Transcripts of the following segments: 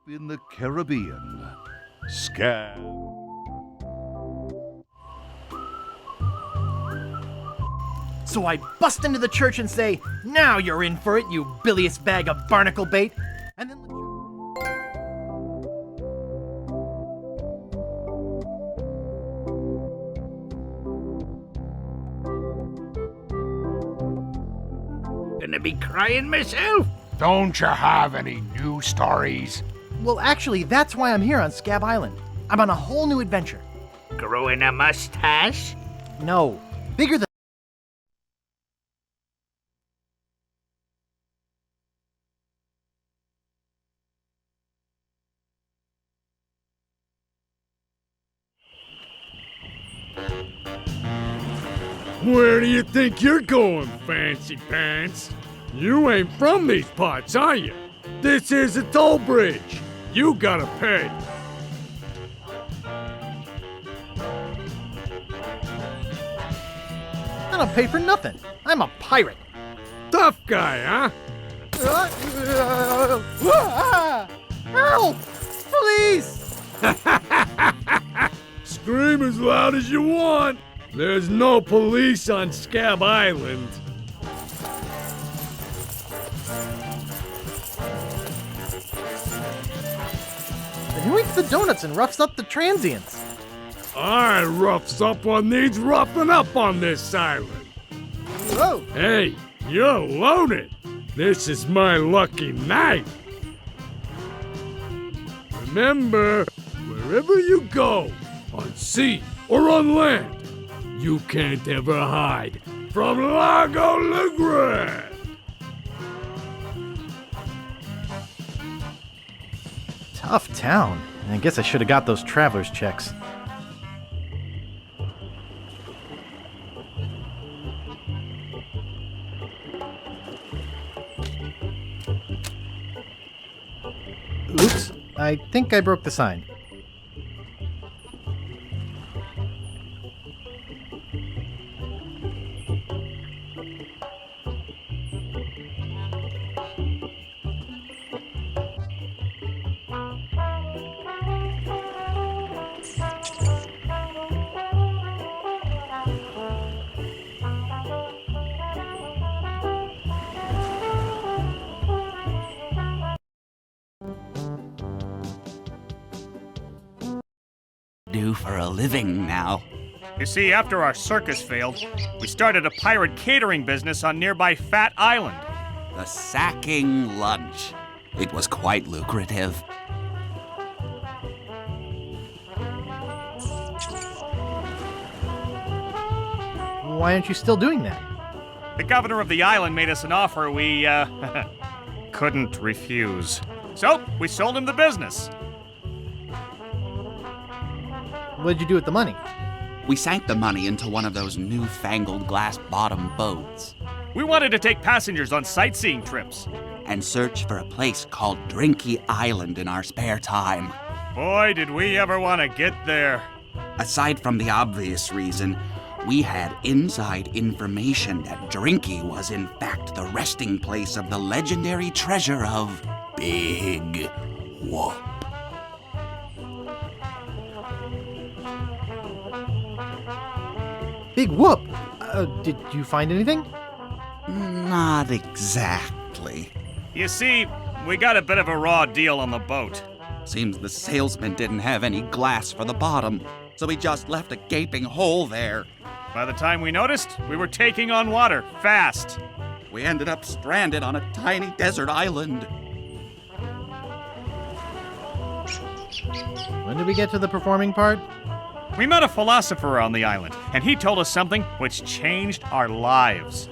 In the Caribbean. Scam. So I bust into the church and say, "Now you're in for it, you bilious bag of barnacle bait." And then Gonna be crying myself. Don't you have any new stories? well, actually, that's why I'm here on Scab Island. I'm on a whole new adventure. Growing a mustache? No, bigger than. Where do you think you're going, fancy pants? You ain't from these parts, are you? This is a toll bridge. You gotta pay. I don't pay for nothing. I'm a pirate. Tough guy, huh? Help! Please! Scream as loud as you want. There's no police on Scab Island. Then who eats the donuts and roughs up the transients? I roughs up what needs roughing up on this island. Whoa! Hey, you're loaded. This is my lucky night. Remember, wherever you go, on sea or on land, you can't ever hide from Lago Legrand. Tough town. I guess I should have got those traveler's checks. Oops, I think I broke the sign. Do for a living now. You see, after our circus failed, we started a pirate catering business on nearby Fat Island. The sacking lunch. It was quite lucrative. Why aren't you still doing that? The governor of the island made us an offer we, couldn't refuse. So, we sold him the business. What did you do with the money? We sank the money into one of those newfangled glass-bottom boats We wanted to take passengers on sightseeing trips. and search for a place called Drinky Island in our spare time. Boy, did we ever want to get there. Aside from the obvious reason, we had inside information that Drinky was in fact the resting place of the legendary treasure of Big Whoop. Big whoop! Did you find anything? Not exactly. You see, we got a bit of a raw deal on the boat. Seems the salesman didn't have any glass for the bottom, so he just left a gaping hole there. By the time we noticed, we were taking on water, fast. We ended up stranded on a tiny desert island. When did we get to the performing part? We met a philosopher on the island, and he told us something which changed our lives.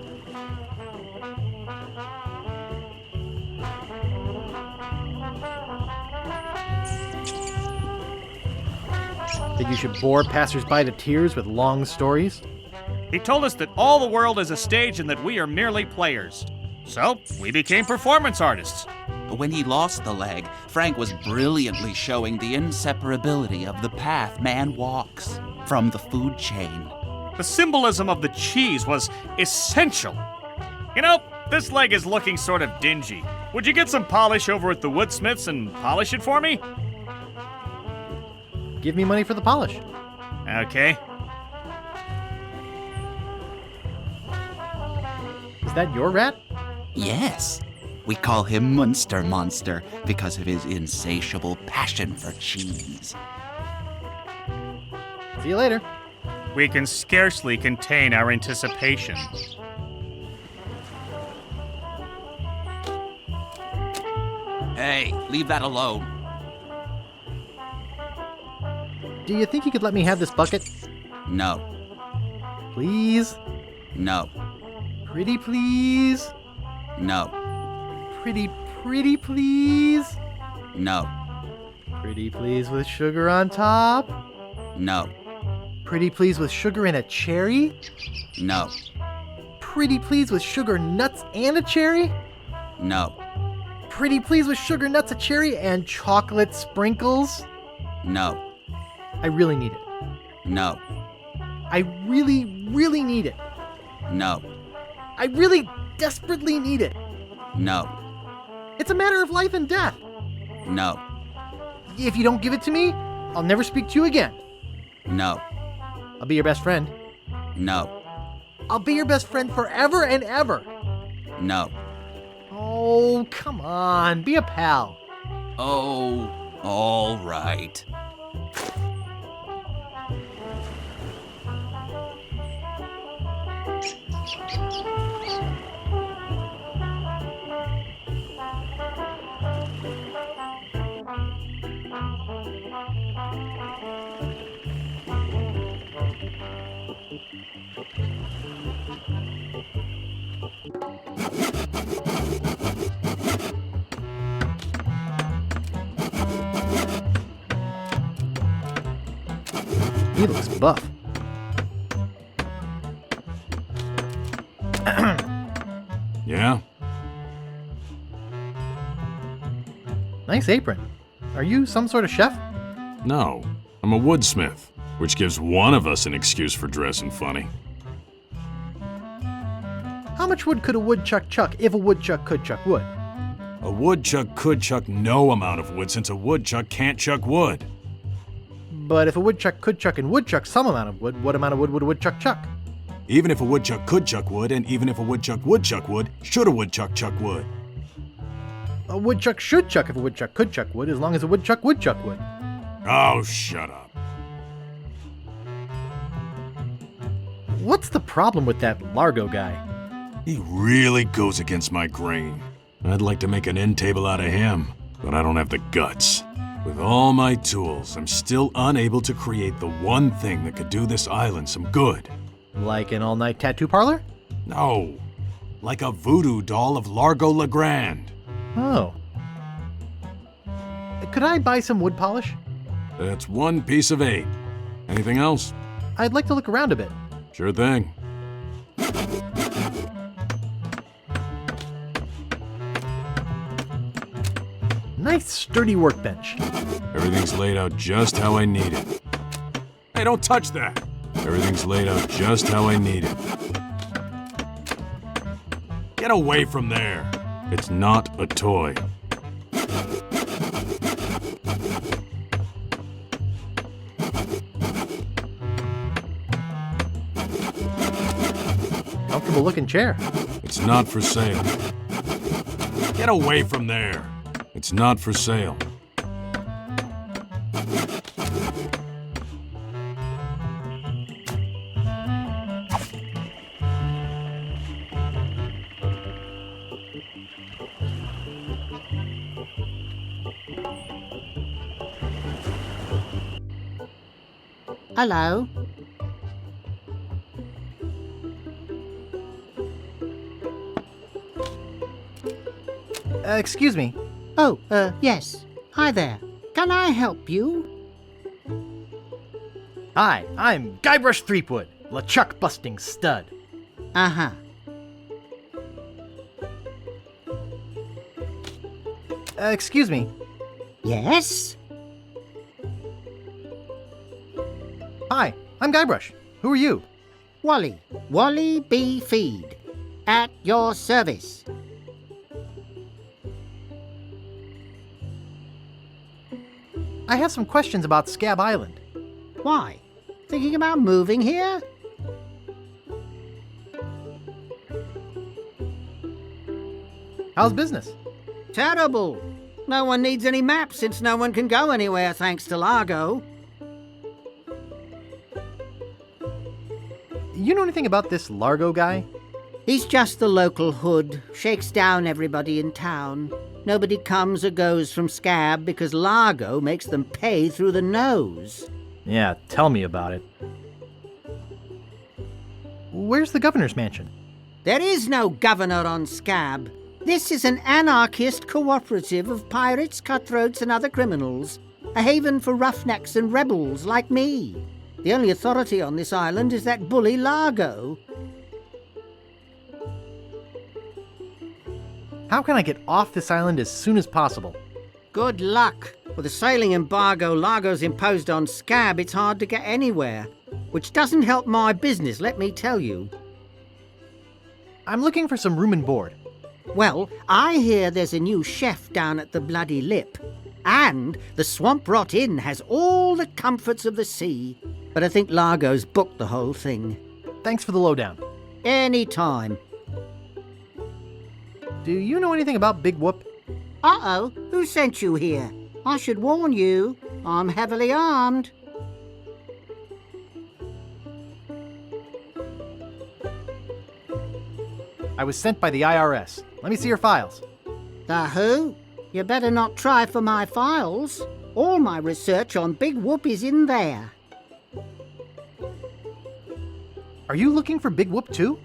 That you should bore passersby to tears with long stories? He told us that all the world is a stage and that we are merely players. So, we became performance artists. When he lost the leg, Frank was brilliantly showing the inseparability of the path man walks from the food chain. The symbolism of the cheese was essential. You know, this leg is looking sort of dingy. would you get some polish over at the Woodsmiths and polish it for me? Give me money for the polish. Okay. Is that your rat? Yes. We call him Munster Monster because of his insatiable passion for cheese. See you later. We can scarcely contain our anticipation. Hey, leave that alone. Do you think you could let me have this bucket? No. Please? No. Pretty please? No. Pretty please? No. Pretty please with sugar on top? No. Pretty please with sugar and a cherry? No. Pretty please with sugar, nuts, and a cherry? No. Pretty please with sugar, nuts, a cherry, and chocolate sprinkles? No. I really need it. No. I really, really need it. No. I really desperately need it. No. It's a matter of life and death. No. If you don't give it to me, I'll never speak to you again. No. I'll be your best friend. No. I'll be your best friend forever and ever. No. Oh, come on. Be a pal. Oh, all right. He looks buff. Yeah? Nice apron. Are you some sort of chef? No. I'm a woodsmith, which gives one of us an excuse for dressing funny. How much wood could a woodchuck chuck if a woodchuck could chuck wood? A woodchuck could chuck no amount of wood since a woodchuck can't chuck wood. But if a woodchuck could chuck and would chuck some amount of wood, what amount of wood would a woodchuck chuck? Even if a woodchuck could chuck wood, and even if a woodchuck would chuck wood, should a woodchuck chuck wood? A woodchuck should chuck if a woodchuck could chuck wood, as long as a woodchuck would chuck wood. Oh, shut up. What's the problem with that Largo guy? He really goes against my grain. I'd like to make an end table out of him, but I don't have the guts. With all my tools, I'm still unable to create the one thing that could do this island some good. Like an all-night tattoo parlor? No, like a voodoo doll of Largo Legrand. Oh. Could I buy some wood polish? That's 1 piece of 8. Anything else? I'd like to look around a bit. Sure thing. Nice sturdy workbench. Everything's laid out just how I need it. Hey, don't touch that! Everything's laid out just how I need it. Get away from there! It's not a toy. Comfortable looking chair. It's not for sale. Get away from there! It's not for sale. Hello? Excuse me. Oh, yes. Hi there. Can I help you? Hi, I'm Guybrush Threepwood, LeChuck busting stud. Uh-huh. Excuse me. Yes? Hi, I'm Guybrush. Who are you? Wally. Wally B. Feed. At your service. I have some questions about Scab Island. Why? Thinking about moving here? How's business? Terrible. No one needs any maps since no one can go anywhere thanks to Largo. You know anything about this Largo guy? He's just the local hood, shakes down everybody in town. Nobody comes or goes from Scab because Largo makes them pay through the nose. Yeah, tell me about it. Where's the governor's mansion? There is no governor on Scab. This is an anarchist cooperative of pirates, cutthroats, and other criminals. A haven for roughnecks and rebels like me. The only authority on this island is that bully Largo. How can I get off this island as soon as possible? Good luck. With the sailing embargo Largo's imposed on Scab, it's hard to get anywhere. Which doesn't help my business, let me tell you. I'm looking for some room and board. Well, I hear there's a new chef down at the Bloody Lip. And the Swamp Rot Inn has all the comforts of the sea. But I think Largo's booked the whole thing. Thanks for the lowdown. Any time. Do you know anything about Big Whoop? Uh-oh, who sent you here? I should warn you, I'm heavily armed. I was sent by the IRS. Let me see your files. The who? You better not try for my files. All my research on Big Whoop is in there. Are you looking for Big Whoop too?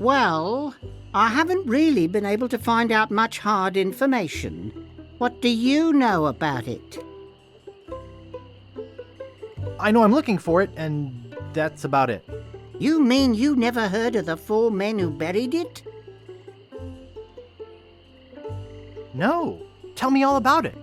Well, I haven't really been able to find out much hard information. What do you know about it? I know I'm looking for it, and that's about it. You mean you never heard of the 4 men who buried it? No. Tell me all about it.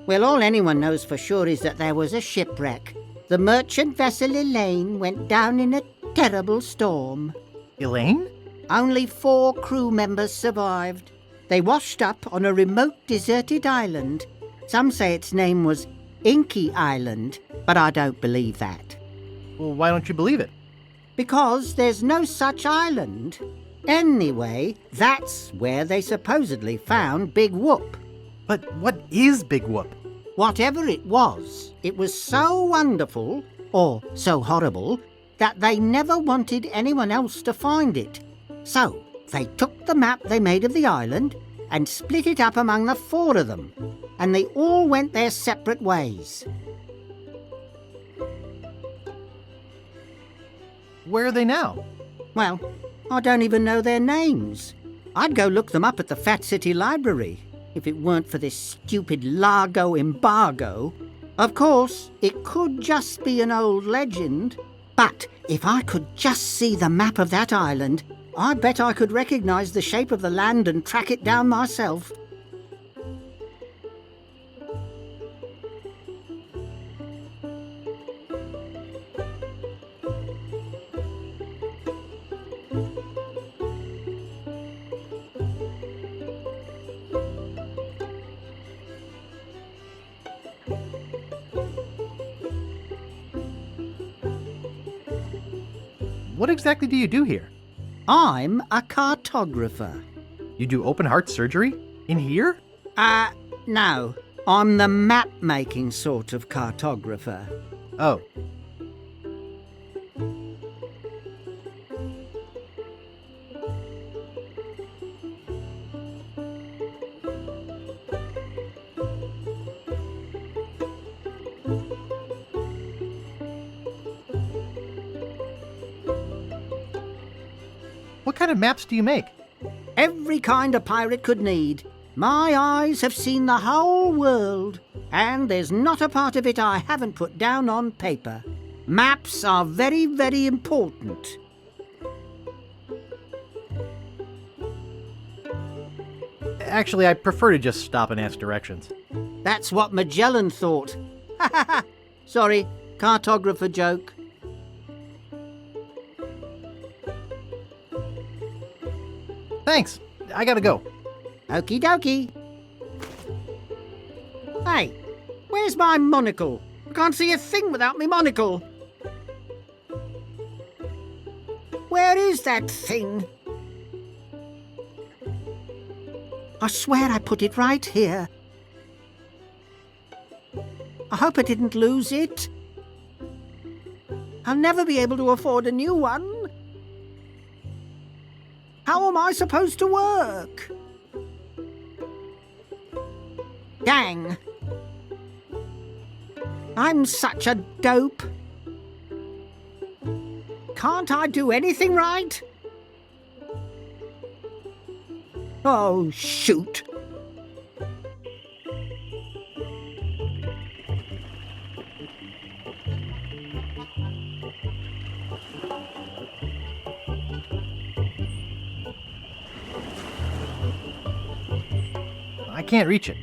Well, all anyone knows for sure is that there was a shipwreck. The merchant vessel Elaine went down in a terrible storm. Elaine? Only 4 crew members survived. They washed up on a remote, deserted island. Some say its name was Inky Island, but I don't believe that. Well, why don't you believe it? Because there's no such island. Anyway, that's where they supposedly found Big Whoop. But what is Big Whoop? Whatever it was so wonderful, or so horrible, that they never wanted anyone else to find it. So, they took the map they made of the island and split it up among the 4 of them, and they all went their separate ways. Where are they now? Well, I don't even know their names. I'd go look them up at the Fat City Library, if it weren't for this stupid Largo embargo. Of course, it could just be an old legend, but if I could just see the map of that island, I bet I could recognize the shape of the land and track it down myself. What exactly do you do here? I'm a cartographer. You do open heart surgery? In here? No. I'm the map-making sort of cartographer. Oh. What kind of maps do you make? Every kind a pirate could need. My eyes have seen the whole world, and there's not a part of it I haven't put down on paper. Maps are very, very important. Actually, I prefer to just stop and ask directions. That's what Magellan thought. Ha ha ha! Sorry, cartographer joke. Thanks. I gotta go. Okie dokie. Hey, Where's my monocle? I can't see a thing without me monocle. Where is that thing? I swear I put it right here. I hope I didn't lose it. I'll never be able to afford a new one. How am I supposed to work? Dang. I'm such a dope. Can't I do anything right? Oh, shoot. I can't reach it.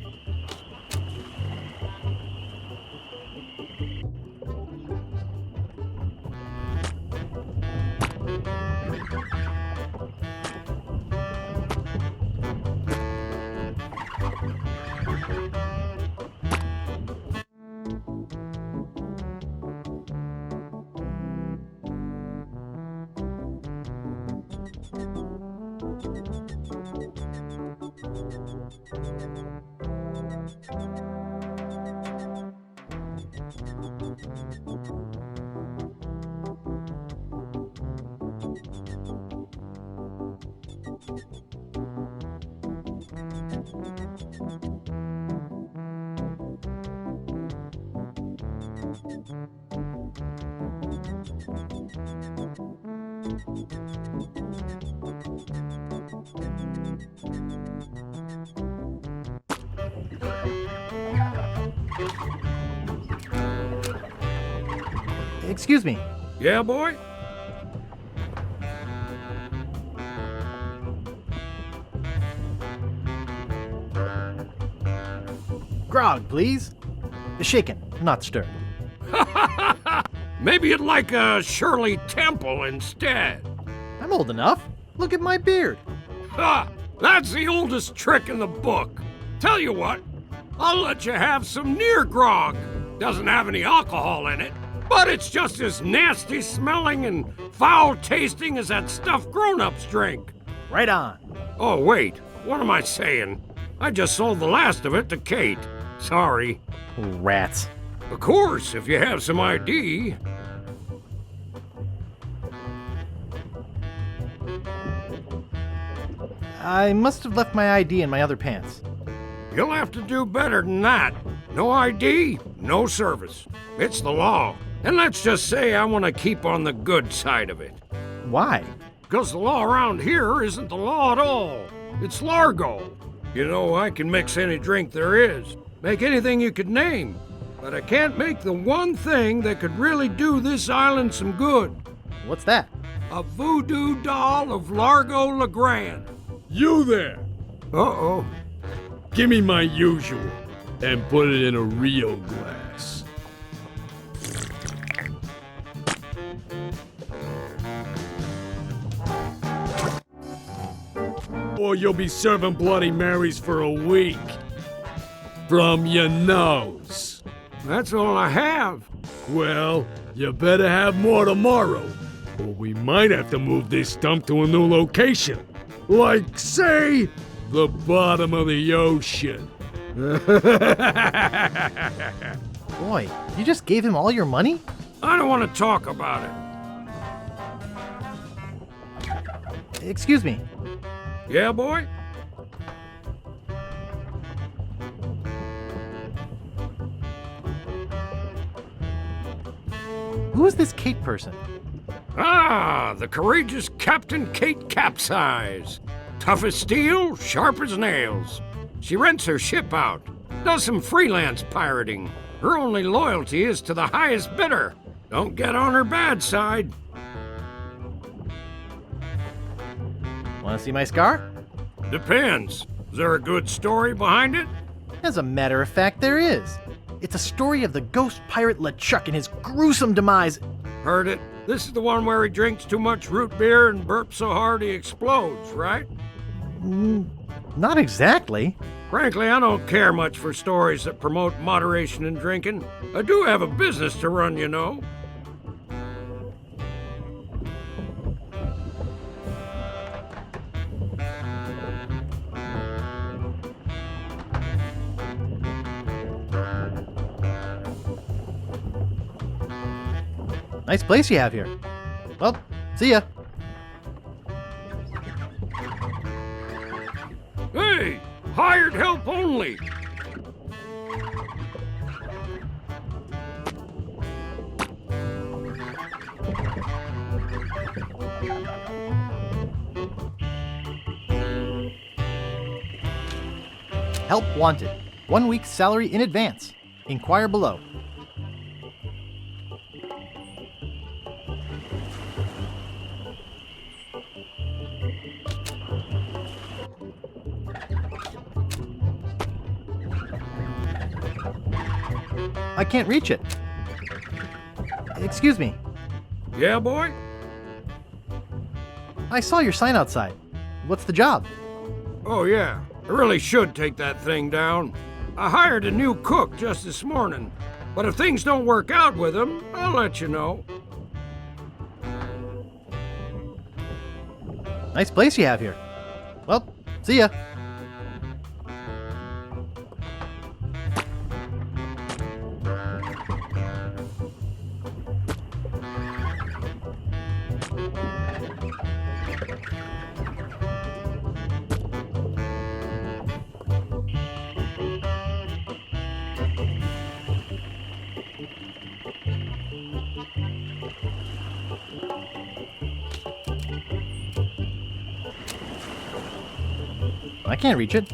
Excuse me. Yeah, boy? Grog, please. Shaken, not stirred. Maybe you'd like a Shirley Temple instead. I'm old enough. Look at my beard. Ha! That's the oldest trick in the book. Tell you what, I'll let you have some near grog. Doesn't have any alcohol in it, but it's just as nasty smelling and foul tasting as that stuff grown-ups drink. Right on. Oh, wait, what am I saying? I just sold the last of it to Kate. Sorry. Rats. Of course, if you have some ID. I must have left my ID in my other pants. You'll have to do better than that. No ID, no service. It's the law. And let's just say I want to keep on the good side of it. Why? Because the law around here isn't the law at all. It's Largo. You know, I can mix any drink there is, make anything you could name, but I can't make the one thing that could really do this island some good. What's that? A voodoo doll of Largo LeGrand. You there! Uh-oh. Give me my usual, and put it in a real glass. Or you'll be serving Bloody Marys for a week. From your nose. That's all I have. Well, you better have more tomorrow, or we might have to move this dump to a new location. Like, say, the bottom of the ocean. Boy, you just gave him all your money? I don't want to talk about it. Excuse me. Yeah, boy? Who is this Kate person? Ah, the courageous Captain Kate Capsize. Tough as steel, sharp as nails. She rents her ship out, does some freelance pirating. Her only loyalty is to the highest bidder. Don't get on her bad side. Want to see my scar? Depends. Is there a good story behind it? As a matter of fact, there is. It's a story of the ghost pirate LeChuck and his gruesome demise. Heard it. This is the one where he drinks too much root beer and burps so hard he explodes, right? Not exactly. Frankly, I don't care much for stories that promote moderation in drinking. I do have a business to run, you know. Nice place you have here. Well, see ya. Hey, hired help only. Help wanted. 1 week's salary in advance. Inquire below. I can't reach it. Excuse me. Yeah, boy? I saw your sign outside. What's the job? Oh, yeah. I really should take that thing down. I hired a new cook just this morning. But if things don't work out with him, I'll let you know. Nice place you have here. Well, see ya. I can't reach it.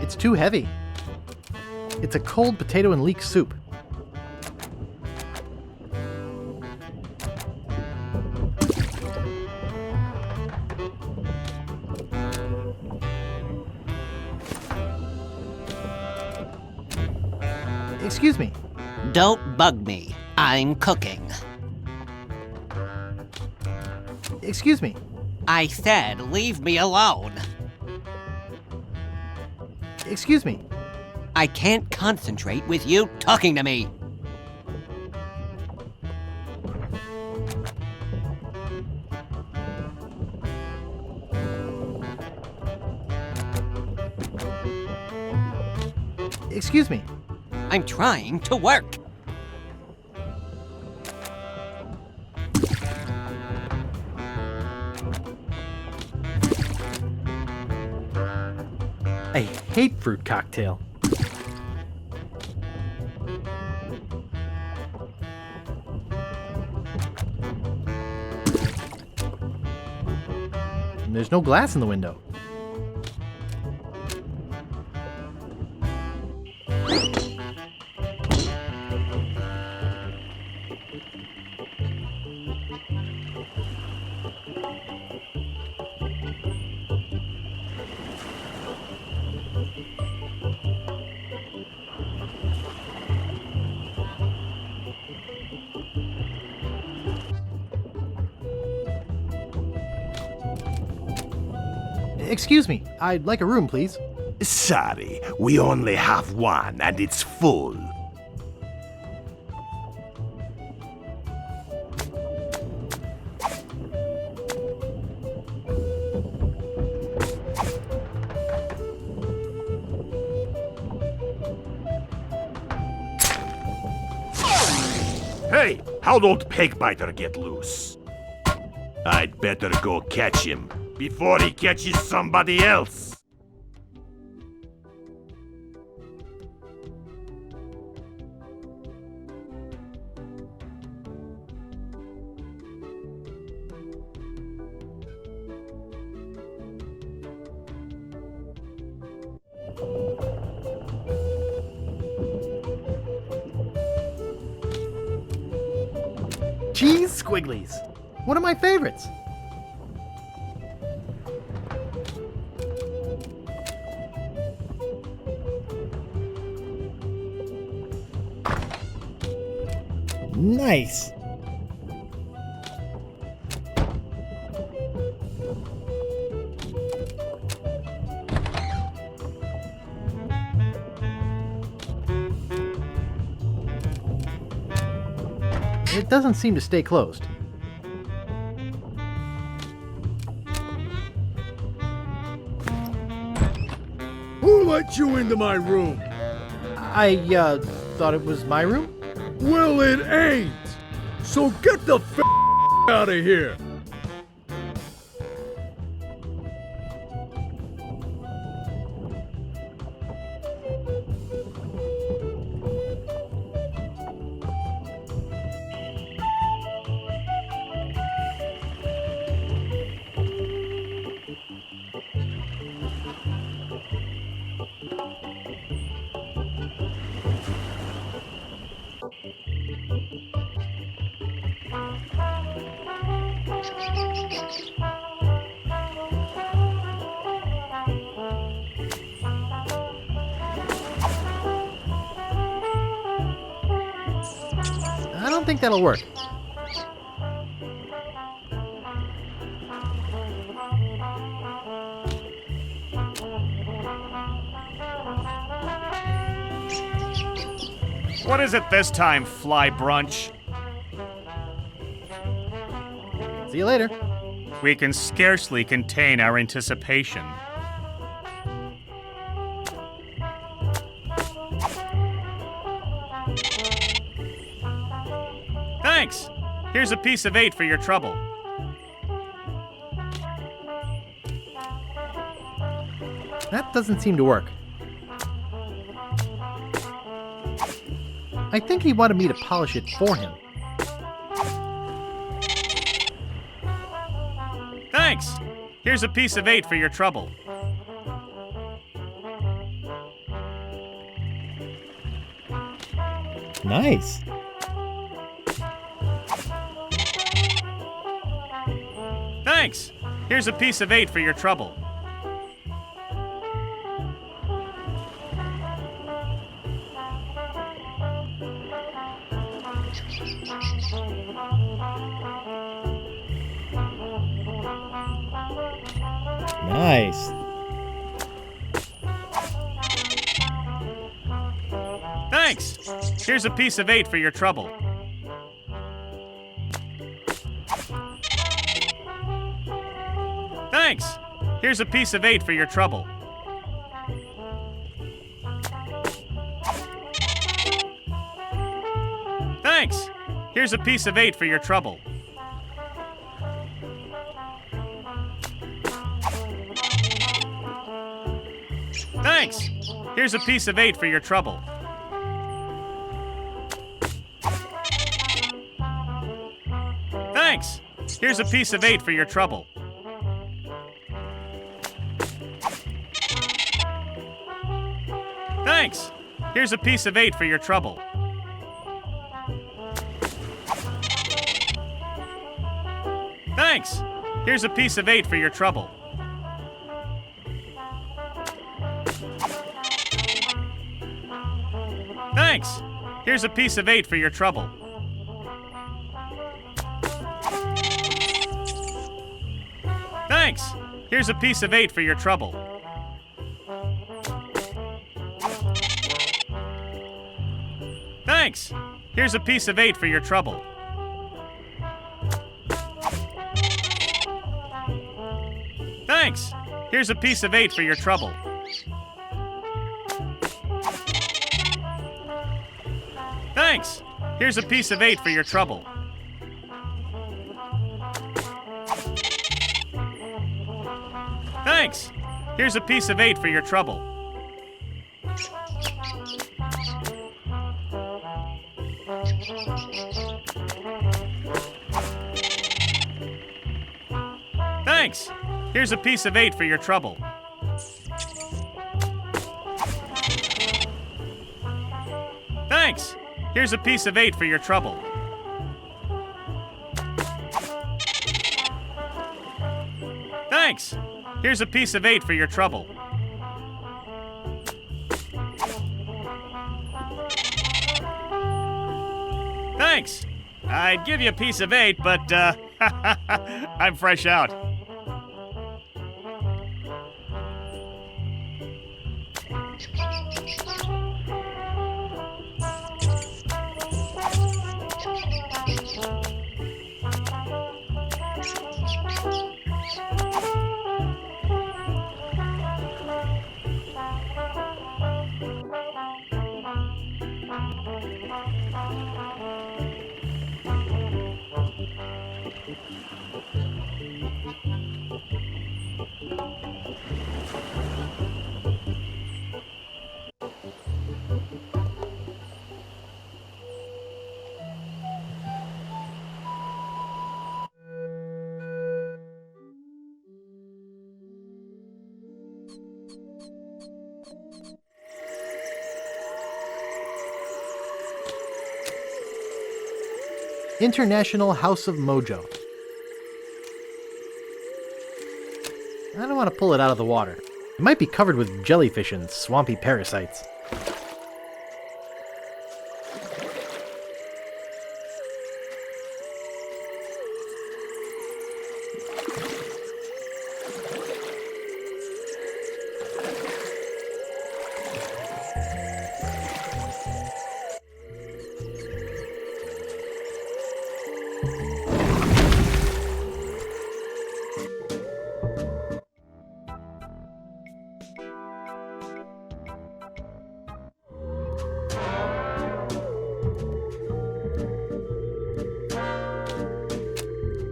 It's too heavy. It's a cold potato and leek soup. Excuse me. Don't bug me. I'm cooking. Excuse me. I said leave me alone. Excuse me. I can't concentrate with you talking to me. Excuse me. I'm trying to work. I hate fruit cocktail. There's no glass in the window. Excuse me, I'd like a room, please. Sorry, we only have one and it's full. Hey, how'd old Pegbiter get loose? I'd better go catch him before he catches somebody else. Cheese squigglies. One of my favorites. Nice. It doesn't seem to stay closed. Who let you into my room? I thought it was my room? Well, it ain't. So get the out of here. I don't think that'll work. What is it this time, Fly Brunch? See you later. We can scarcely contain our anticipation. Thanks! Here's a piece of 8 for your trouble. That doesn't seem to work. I think he wanted me to polish it for him. Thanks! Here's a piece of 8 for your trouble. Nice. Thanks! Here's a piece of 8 for your trouble. Nice. Thanks! Here's a piece of 8 for your trouble. Thanks! Here's a piece of 8 for your trouble. Thanks! Here's a piece of 8 for your trouble. Thanks! Here's a piece of 8 for your trouble. Thanks! Here's a piece of 8 for your trouble. Thanks! Here's a piece of 8 for your trouble. Thanks! Here's a piece of 8 for your trouble. Thanks! Here's a piece of 8 for your trouble. Thanks! Here's a piece of 8 for your trouble. Thanks! Here's a piece of 8 for your trouble. Thanks! Here's a piece of 8 for your trouble. Thanks! Here's a piece of 8 for your trouble. Thanks! Here's a piece of 8 for your trouble. Thanks! Here's a piece of 8 for your trouble. Thanks! Here's a piece of 8 for your trouble. Thanks! Here's a piece of 8 for your trouble. Thanks! I'd give you a piece of 8, but, I'm fresh out. International House of Mojo. I don't want to pull it out of the water. It might be covered with jellyfish and swampy parasites.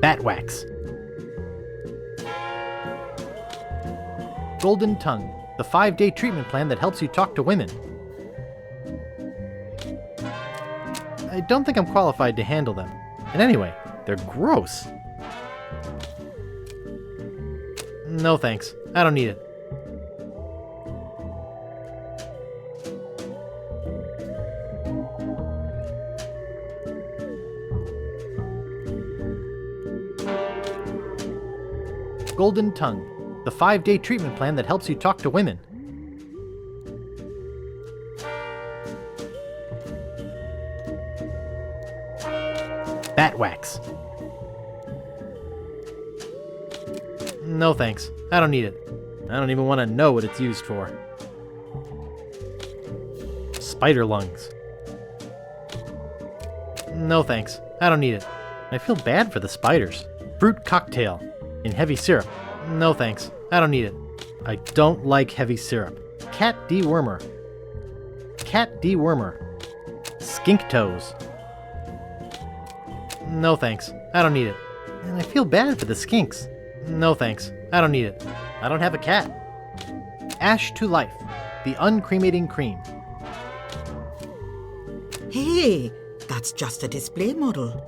Bat wax. Golden tongue, the 5-day treatment plan that helps you talk to women. I don't think I'm qualified to handle them. And anyway, they're gross. No thanks. I don't need it. Golden tongue, the 5-day treatment plan that helps you talk to women. Bat wax. No thanks. I don't need it. I don't even want to know what it's used for. Spider lungs. No thanks. I don't need it. I feel bad for the spiders. Fruit cocktail. In heavy syrup. No thanks. I don't need it. I don't like heavy syrup. Cat dewormer. Cat dewormer. Skink toes. No thanks. I don't need it. And I feel bad for the skinks. No thanks. I don't need it. I don't have a cat. Ash to life. The uncremating cream. Hey, that's just a display model.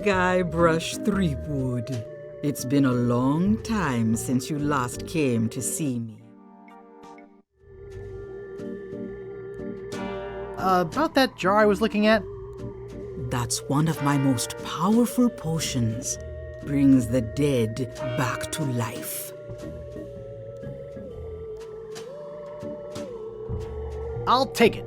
Guybrush Threepwood. It's been a long time since you last came to see me. About that jar I was looking at? That's one of my most powerful potions. Brings the dead back to life. I'll take it.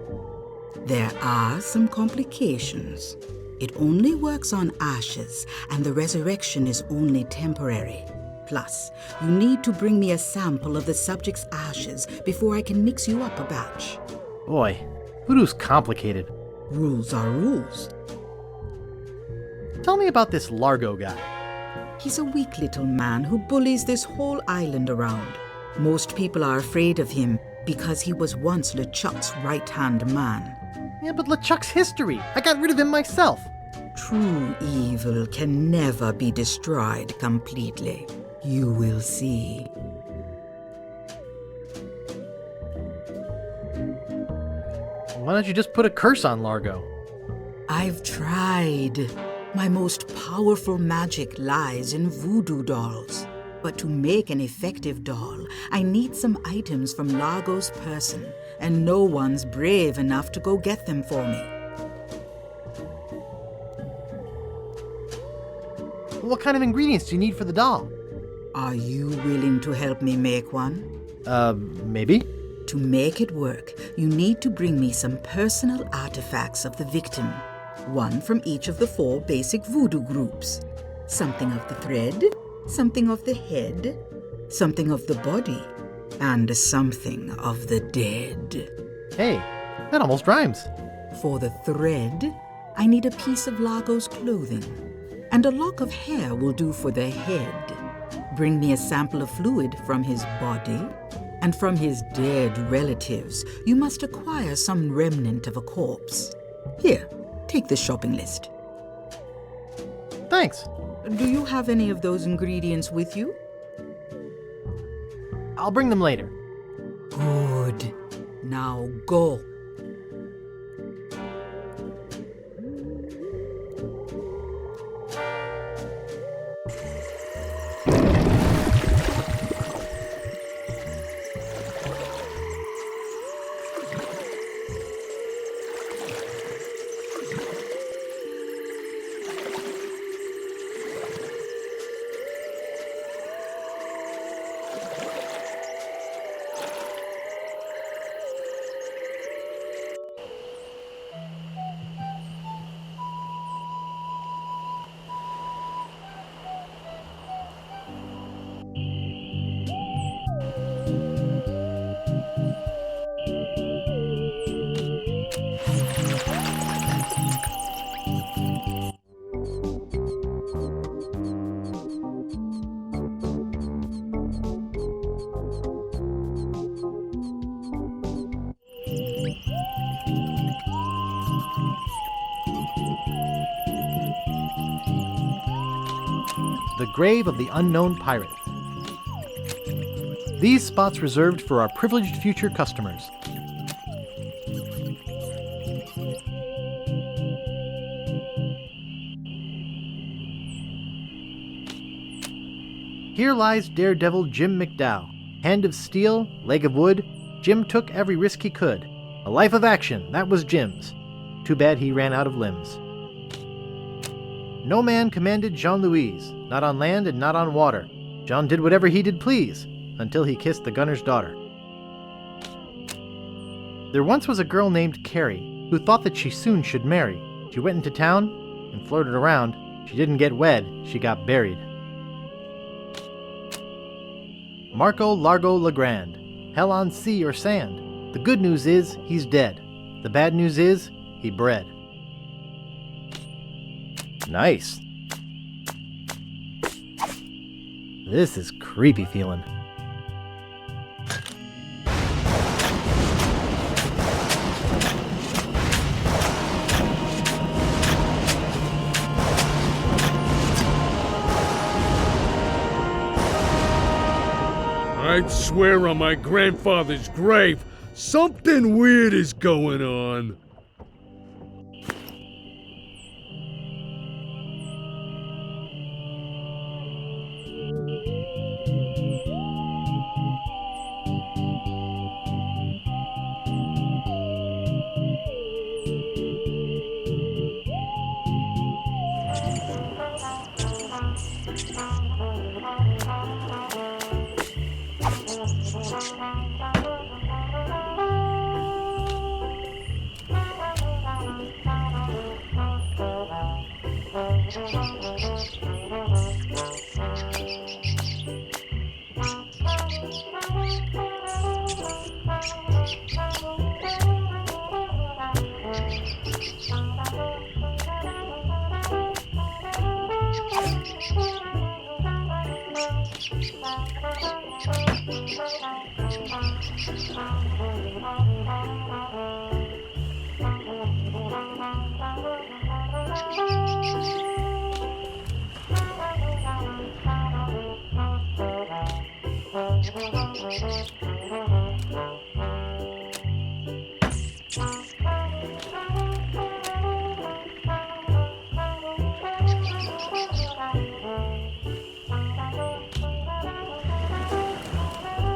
There are some complications. It only works on ashes, and the resurrection is only temporary. Plus, you need to bring me a sample of the subject's ashes before I can mix you up a batch. Boy, voodoo's complicated. Rules are rules. Tell me about this Largo guy. He's a weak little man who bullies this whole island around. Most people are afraid of him because he was once LeChuck's right-hand man. Yeah, but LeChuck's history. I got rid of him myself. True evil can never be destroyed completely. You will see. Why don't you just put a curse on Largo? I've tried. My most powerful magic lies in voodoo dolls. But to make an effective doll, I need some items from Largo's person, and no one's brave enough to go get them for me. What kind of ingredients do you need for the doll? Are you willing to help me make one? Maybe? To make it work, you need to bring me some personal artifacts of the victim. One from each of the 4 basic voodoo groups. Something of the thread, something of the head, something of the body, and something of the dead. Hey, that almost rhymes. For the thread, I need a piece of Largo's clothing, and a lock of hair will do for the head. Bring me a sample of fluid from his body, and from his dead relatives, you must acquire some remnant of a corpse. Here, take this shopping list. Thanks. Do you have any of those ingredients with you? I'll bring them later. Good. Now go. The grave of the unknown pirate. These spots reserved for our privileged future customers. Here lies daredevil Jim McDowell. Hand of steel, leg of wood, Jim took every risk he could. A life of action, that was Jim's. Too bad he ran out of limbs. No man commanded Jean-Louise, not on land and not on water. John did whatever he did please, until he kissed the gunner's daughter. There once was a girl named Carrie, who thought that she soon should marry. She went into town and flirted around. She didn't get wed, she got buried. Marco Largo Legrand, hell on sea or sand. The good news is, he's dead. The bad news is, he bred. Nice. This is creepy feeling. I'd swear on my grandfather's grave, something weird is going on.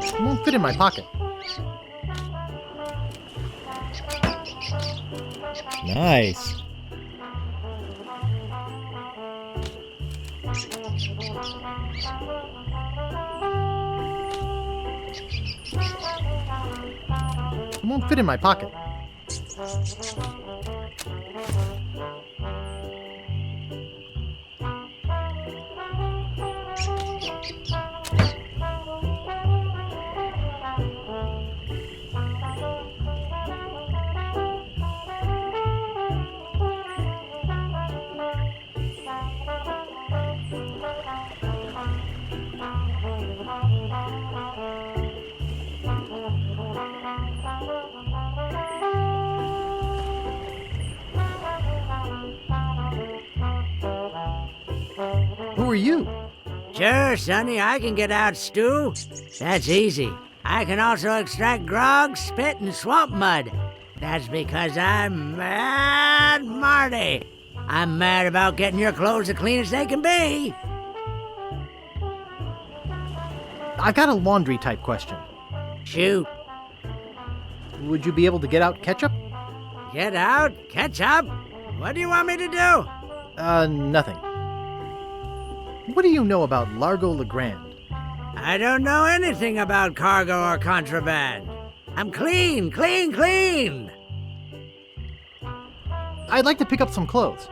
It won't fit in my pocket. Nice. won't fit in my pocket. Who are you? Sure, Sonny, I can get out stew. That's easy. I can also extract grog, spit, and swamp mud. That's because I'm Mad Marty. I'm mad about getting your clothes the cleanest they can be. I've got a laundry type question. Shoot. Would you be able to get out ketchup? Get out? Ketchup? What do you want me to do? Nothing. What do you know about Largo LeGrand? I don't know anything about cargo or contraband. I'm clean. I'd like to pick up some clothes.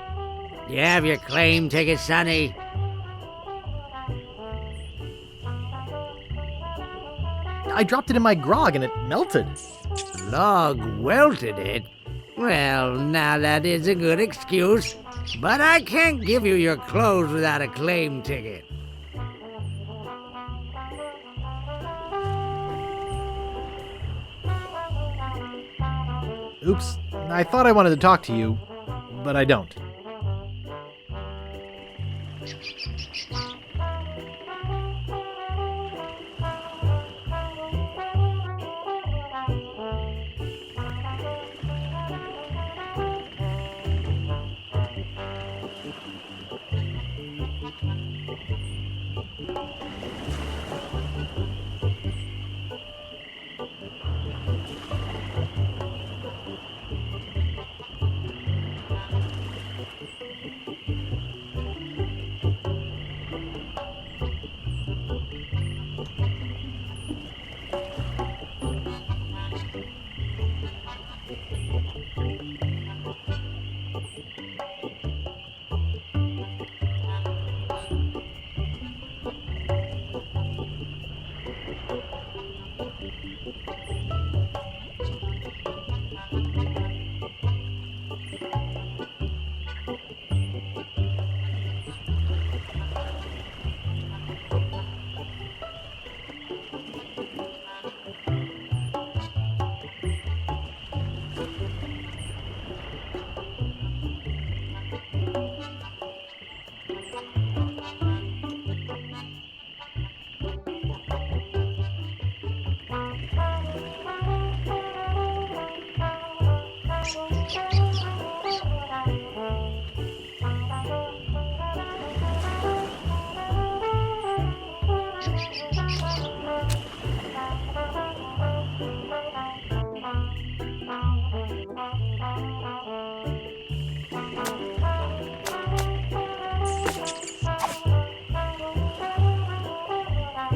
You have your claim ticket, Sonny. I dropped it in my grog and it melted. Log welted it? Well, now that is a good excuse, but I can't give you your clothes without a claim ticket. Oops, I thought I wanted to talk to you, but I don't.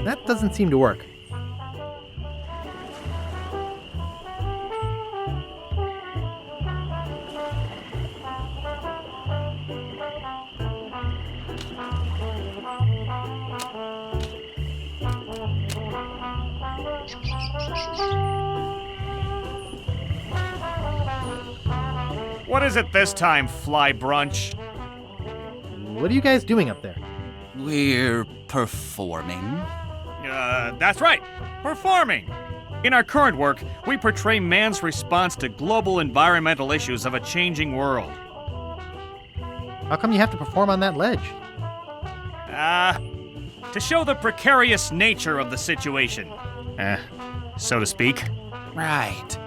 That doesn't seem to work. What is it this time, Fly Brunch? What are you guys doing up there? We're performing. That's right, performing. In our current work, we portray man's response to global environmental issues of a changing world. How come you have to perform on that ledge? To show the precarious nature of the situation. So to speak. Right.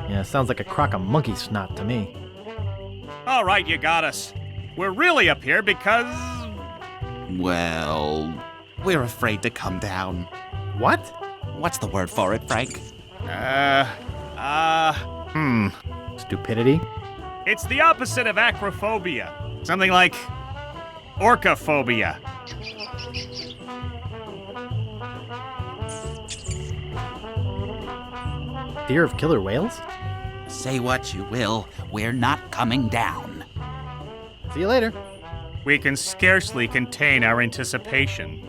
Yeah, sounds like a crock of monkey snot to me. All right, you got us. We're really up here because... Well, we're afraid to come down. What? What's the word for it, Frank? Stupidity? It's the opposite of acrophobia. Something like orcaphobia. Fear of killer whales? Say what you will, we're not coming down. See you later. We can scarcely contain our anticipation.